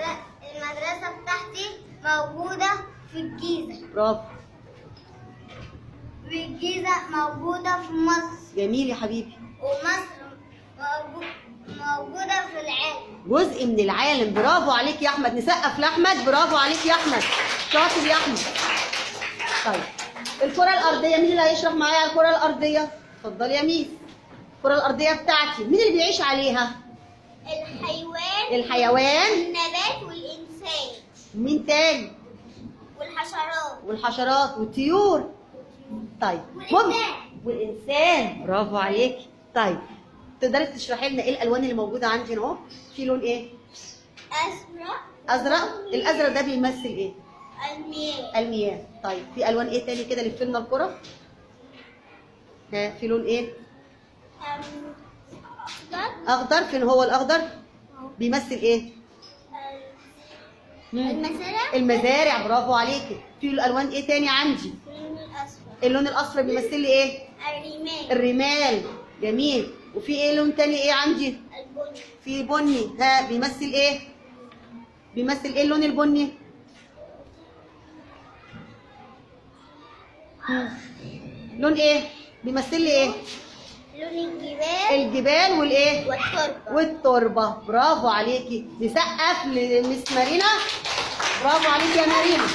المدرسة بتاعتي موجودة في الجيزة. برافو. والجيزة موجودة في مصر. جميل يا حبيبي. ومصر موجودة في العالم. جزء من العالم. برافو عليك يا احمد. نسقف لاحمد. برافو عليك يا احمد. شاطر يا احمد. طيب الكرة الأرضية، مين اللي هيشرح معايا على الكرة الأرضية؟ اتفضلي يا ميس. الكرة الأرضية بتاعتي مين اللي بيعيش عليها؟ الحيوان النبات والإنسان. مين تاني؟ والحشرات والطيور. طيب والإنسان. برافو عليك. طيب تقدري تشرحي لنا ايه الألوان اللي موجودة عندي هنا اهو؟ في لون ايه؟ أزرق. الأزرق ده بيمثل ايه؟ المياه. طيب في ألوان ايه تاني كده؟ لف لنا الكرة. ها في لون ايه؟ أخضر. فين هو الأخضر؟ بيمثل ايه؟ المزارع. برافو عليكي. في الألوان ايه تاني عندي؟ اللون الأصفر بيمثل لي ايه؟ الرمال. جميل. وفي ايه لون تاني ايه عندي؟ في بني. ها بيمثل ايه؟ بيمثل ايه اللون البني؟ لون ايه؟ بيمثل لي ايه؟ لون الجبال والايه؟ والتربه. برافو عليكي. نسقف لمس مارينا. برافو عليكي يا مارينا.